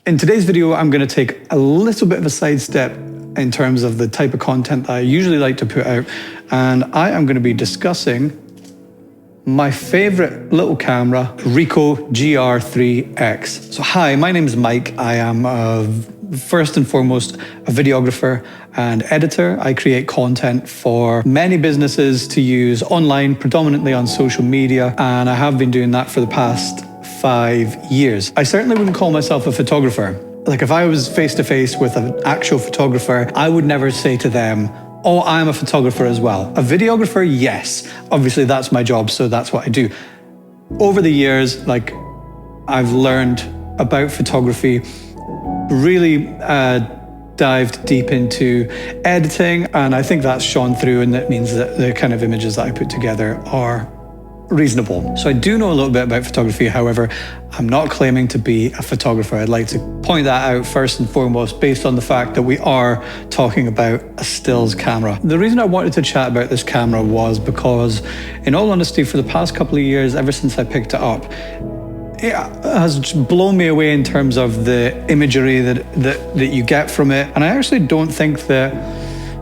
In today's video, I'm going to take a little bit of a sidestep in terms of the type of content that I usually like to put out, and I am going to be discussing my favorite little camera, Ricoh GR IIIx. So hi, my name is Myke. I am first and foremost a videographer and editor. I create content for many businesses to use online, predominantly on social media, and I have been doing that for the past 5 years. I certainly wouldn't call myself a photographer. Like if I was face to face with an actual photographer, I would never say to them, oh, I'm a photographer as well. A videographer, yes. Obviously that's my job, so that's what I do. Over the years, like I've learned about photography, really dived deep into editing, and I think that's shone through, and that means that the kind of images that I put together are reasonable. So I do know a little bit about photography. However, I'm not claiming to be a photographer. I'd like to point that out first and foremost, based on the fact that we are talking about a stills camera. The reason I wanted to chat about this camera was because, in all honesty, for the past couple of years, ever since I picked it up, it has blown me away in terms of the imagery that you get from it. And I actually don't think that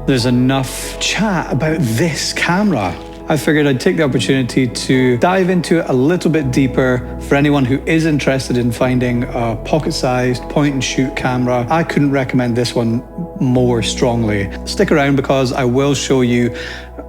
there's enough chat about this camera. I figured I'd take the opportunity to dive into it a little bit deeper. For anyone who is interested in finding a pocket-sized point-and-shoot camera, I couldn't recommend this one more strongly. Stick around because I will show you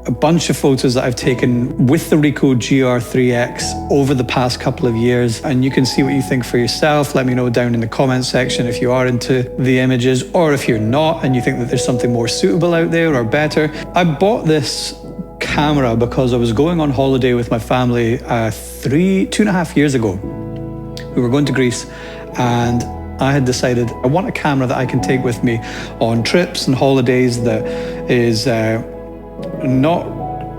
a bunch of photos that I've taken with the Ricoh GR IIIx over the past couple of years, and you can see what you think for yourself. Let me know down in the comment section if you are into the images, or if you're not and you think that there's something more suitable out there or better. I bought this camera because I was going on holiday with my family 2.5 years ago. We were going to Greece, and I had decided I want a camera that I can take with me on trips and holidays that is not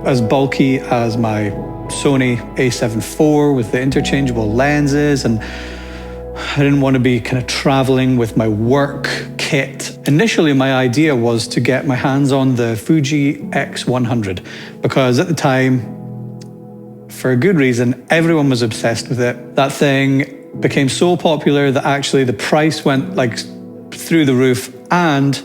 as bulky as my Sony a7 IV with the interchangeable lenses, and I didn't want to be kind of traveling with my work kit. Initially, my idea was to get my hands on the Fuji X100 because at the time, for a good reason, everyone was obsessed with it. That thing became so popular that actually the price went like through the roof, and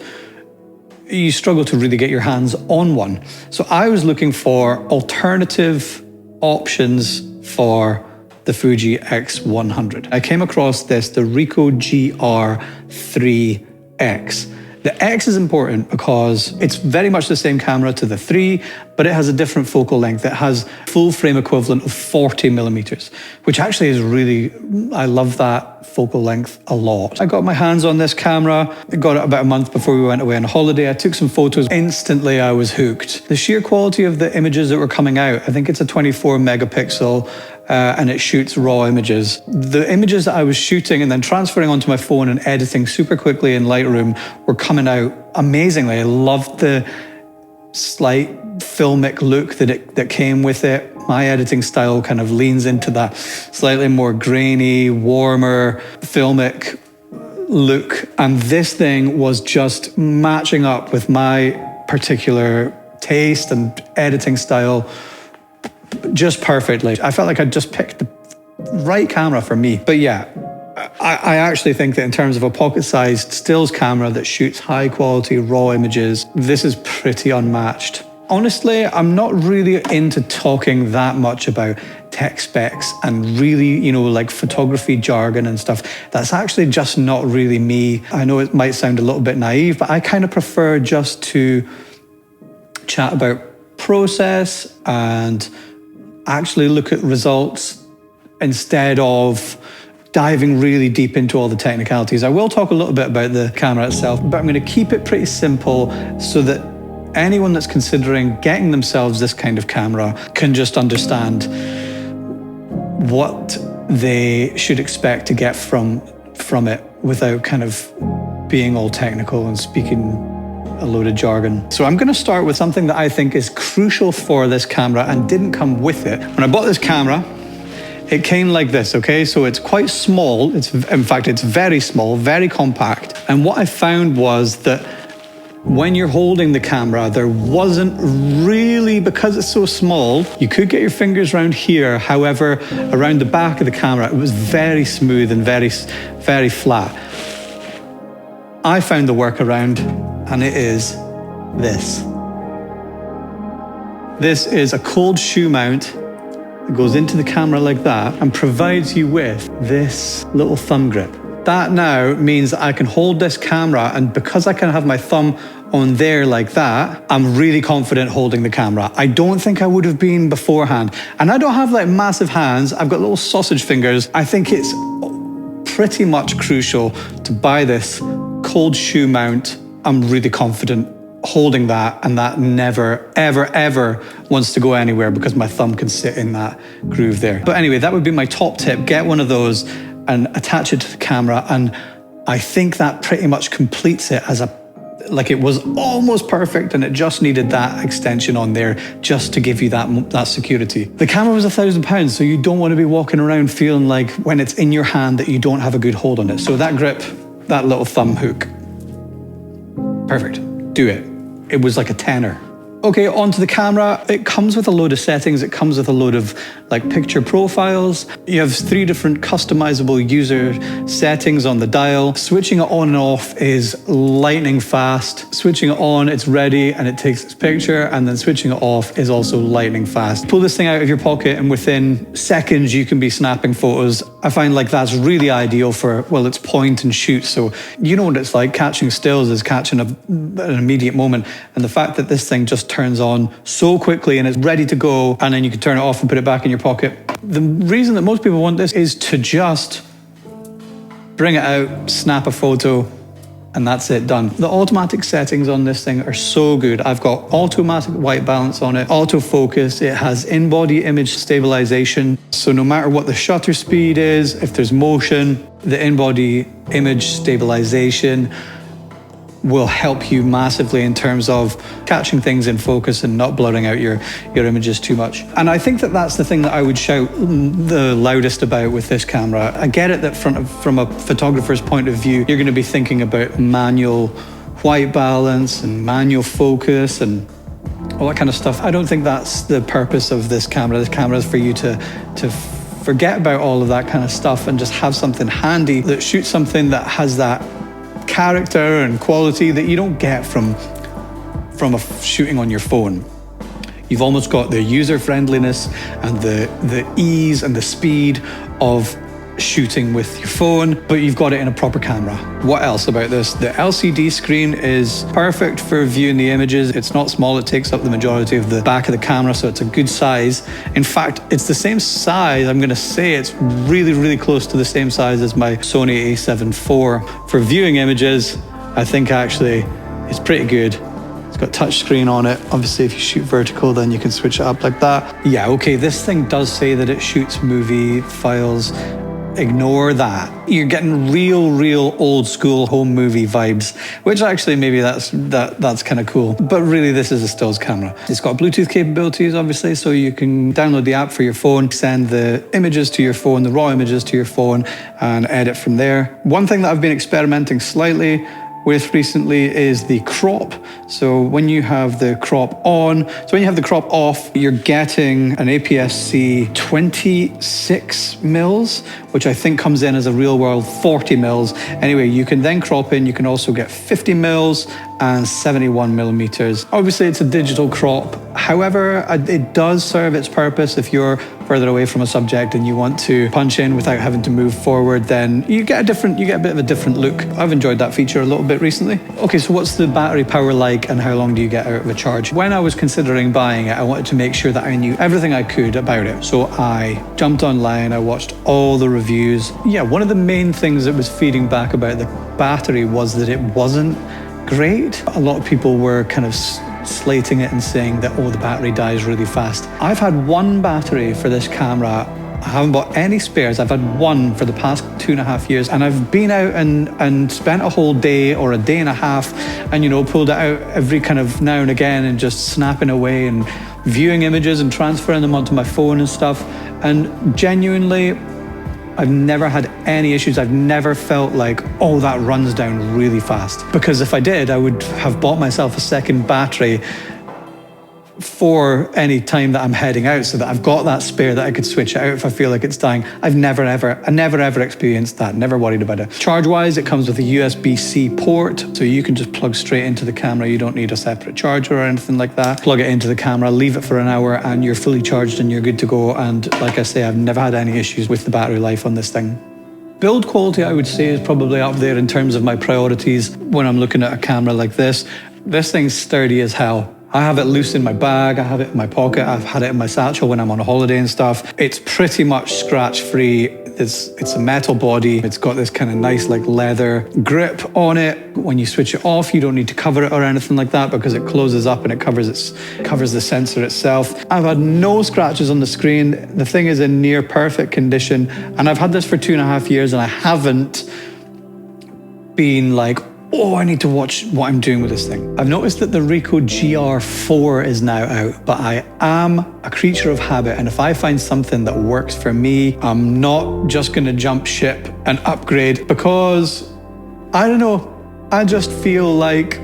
you struggle to really get your hands on one. So I was looking for alternative options for the Fuji X100. I came across the Ricoh GR IIIx. The X is important because it's very much the same camera to the 3, but it has a different focal length. It has full frame equivalent of 40 millimeters, which actually is really, I love that focal length a lot. I got my hands on this camera. I got it about a month before we went away on holiday. I took some photos. Instantly, I was hooked. The sheer quality of the images that were coming out, I think it's a 24 megapixel, and it shoots raw images. The images that I was shooting and then transferring onto my phone and editing super quickly in Lightroom were coming out amazingly. I loved the slight filmic look that came with it. My editing style kind of leans into that slightly more grainy, warmer, filmic look. And this thing was just matching up with my particular taste and editing style just perfectly. I felt like I'd just picked the right camera for me. But yeah, I actually think that in terms of a pocket-sized stills camera that shoots high-quality raw images, this is pretty unmatched. Honestly, I'm not really into talking that much about tech specs and really, like photography jargon and stuff. That's actually just not really me. I know it might sound a little bit naive, but I kind of prefer just to chat about process and actually look at results instead of diving really deep into all the technicalities. I will talk a little bit about the camera itself, but I'm going to keep it pretty simple so that anyone that's considering getting themselves this kind of camera can just understand what they should expect to get from it without kind of being all technical and speaking a load of jargon. So I'm going to start with something that I think is crucial for this camera and didn't come with it. When I bought this camera, it came like this, okay? So it's quite small. In fact, it's very small, very compact. And what I found was that when you're holding the camera, there wasn't really, because it's so small, you could get your fingers around here. However, around the back of the camera, it was very smooth and very flat. I found the workaround, and it is this. This is a cold shoe mount that goes into the camera like that and provides you with this little thumb grip. That now means that I can hold this camera, and because I can have my thumb on there like that, I'm really confident holding the camera. I don't think I would have been beforehand. And I don't have like massive hands. I've got little sausage fingers. I think it's pretty much crucial to buy this cold shoe mount. I'm really confident holding that, and that never, ever, ever wants to go anywhere because my thumb can sit in that groove there. But anyway, that would be my top tip. Get one of those and attach it to the camera. And I think that pretty much completes it as like it was almost perfect, and it just needed that extension on there just to give you that security. The camera was £1,000, so you don't want to be walking around feeling like when it's in your hand that you don't have a good hold on it. So that grip, that little thumb hook, perfect. Do it. It was like a tenner. Okay, onto the camera. It comes with a load of settings. It comes with a load of like picture profiles. You have 3 different customizable user settings on the dial. Switching it on and off is lightning fast. Switching it on, it's ready and it takes its picture, and then switching it off is also lightning fast. Pull this thing out of your pocket and within seconds you can be snapping photos. I find like that's really ideal for, well, it's point and shoot. So you know what it's like. Catching stills is catching an immediate moment. And the fact that this thing just turns on so quickly and it's ready to go, and then you can turn it off and put it back in your pocket. The reason that most people want this is to just bring it out, snap a photo, and that's it, done. The automatic settings on this thing are so good. I've got automatic white balance on it, autofocus, it has in-body image stabilization. So no matter what the shutter speed is, if there's motion, the in-body image stabilization will help you massively in terms of catching things in focus and not blurring out your images too much. And I think that that's the thing that I would shout the loudest about with this camera. I get it that from a photographer's point of view, you're going to be thinking about manual white balance and manual focus and all that kind of stuff. I don't think that's the purpose of this camera. This camera is for you to forget about all of that kind of stuff and just have something handy that shoots something that has that character and quality that you don't get from shooting on your phone. You've almost got the user friendliness and the ease and the speed of shooting with your phone, but you've got it in a proper camera. What else about this? The LCD screen is perfect for viewing the images. It's not small, it takes up the majority of the back of the camera, so it's a good size. In fact, it's the same size, I'm gonna say it's really, really close to the same size as my Sony a7 IV. For viewing images, I think actually it's pretty good. It's got touch screen on it. Obviously, if you shoot vertical, then you can switch it up like that. Yeah, okay, this thing does say that it shoots movie files. Ignore that. You're getting real old school home movie vibes, which actually maybe that's kind of cool. But really, this is a stills camera. It's got Bluetooth capabilities, obviously, so you can download the app for your phone, send the images to your phone, the raw images to your phone, and edit from there. One thing that I've been experimenting slightly with recently is the crop. So when you have the crop on, so when you have the crop off, you're getting an APS-C 26 mils, which I think comes in as a real world 40 mils. Anyway, you can then crop in, you can also get 50 mils and 71 millimeters. Obviously it's a digital crop. However, it does serve its purpose. If you're further away from a subject and you want to punch in without having to move forward, then you get a bit of a different look. I've enjoyed that feature a little bit recently. Okay, so what's the battery power like and how long do you get out of a charge? When I was considering buying it, I wanted to make sure that I knew everything I could about it. So I jumped online, I watched all the reviews. Yeah, one of the main things that was feeding back about the battery was that it wasn't great. A lot of people were kind of slating it and saying that, oh, the battery dies really fast. I've had one battery for this camera. I haven't bought any spares. I've had one for the past 2.5 years, and I've been out and spent a whole day or a day and a half and, you know, pulled it out every kind of now and again and just snapping away and viewing images and transferring them onto my phone and stuff. And genuinely, I've never had any issues. I've never felt like, oh, that runs down really fast. Because if I did, I would have bought myself a second battery for any time that I'm heading out, so that I've got that spare that I could switch it out if I feel like it's dying. I never ever experienced that, never worried about it. Charge wise, it comes with a USB-C port, so you can just plug straight into the camera. You don't need a separate charger or anything like that. Plug it into the camera, leave it for an hour, and you're fully charged and you're good to go. And like I say, I've never had any issues with the battery life on this thing. Build quality, I would say, is probably up there in terms of my priorities when I'm looking at a camera like this. This thing's sturdy as hell. I have it loose in my bag, I have it in my pocket, I've had it in my satchel when I'm on a holiday and stuff. It's pretty much scratch free. It's a metal body. It's got this kind of nice like leather grip on it. When you switch it off, you don't need to cover it or anything like that, because it closes up and it covers the sensor itself. I've had no scratches on the screen. The thing is in near perfect condition, and I've had this for 2.5 years, and I haven't been like, oh, I need to watch what I'm doing with this thing. I've noticed that the Ricoh GR IIIx is now out, but I am a creature of habit, and if I find something that works for me, I'm not just gonna jump ship and upgrade, because I don't know, I just feel like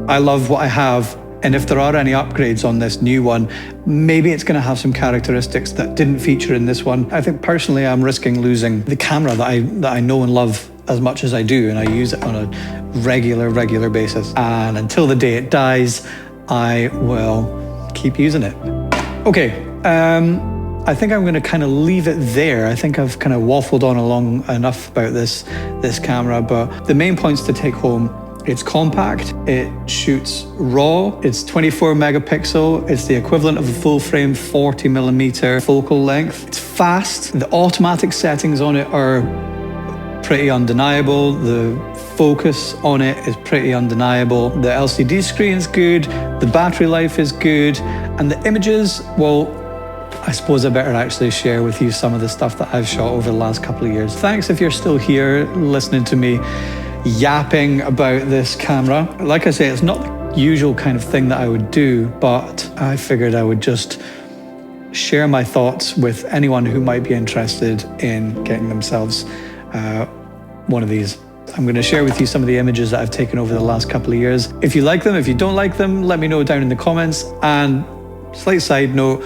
I love what I have. And if there are any upgrades on this new one, maybe it's going to have some characteristics that didn't feature in this one. I think personally I'm risking losing the camera that I know and love as much as I do, and I use it on a regular basis. And until the day it dies, I will keep using it. Okay, I think I'm going to kind of leave it there. I think I've kind of waffled on along enough about this camera, but the main points to take home: it's compact, it shoots RAW, it's 24 megapixel, it's the equivalent of a full frame 40mm focal length. It's fast, the automatic settings on it are pretty undeniable, the focus on it is pretty undeniable, the LCD screen's good, the battery life is good, and the images, well, I suppose I better actually share with you some of the stuff that I've shot over the last couple of years. Thanks if you're still here listening to me yapping about this camera. Like I say, it's not the usual kind of thing that I would do, but I figured I would just share my thoughts with anyone who might be interested in getting themselves one of these. I'm going to share with you some of the images that I've taken over the last couple of years. If you like them, if you don't like them, let me know down in the comments. And slight side note,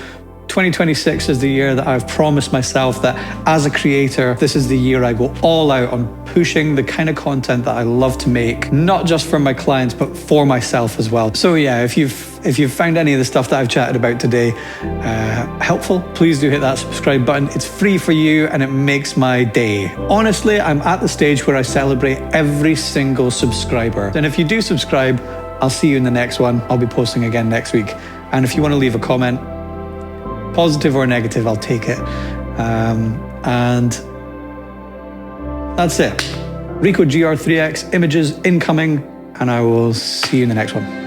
2026 is the year that I've promised myself that as a creator, this is the year I go all out on pushing the kind of content that I love to make, not just for my clients, but for myself as well. So yeah, if you've found any of the stuff that I've chatted about today helpful, please do hit that subscribe button. It's free for you and it makes my day. Honestly, I'm at the stage where I celebrate every single subscriber. And if you do subscribe, I'll see you in the next one. I'll be posting again next week. And if you want to leave a comment, positive or negative, I'll take it. And that's it. Ricoh GR IIIx images incoming, and I will see you in the next one.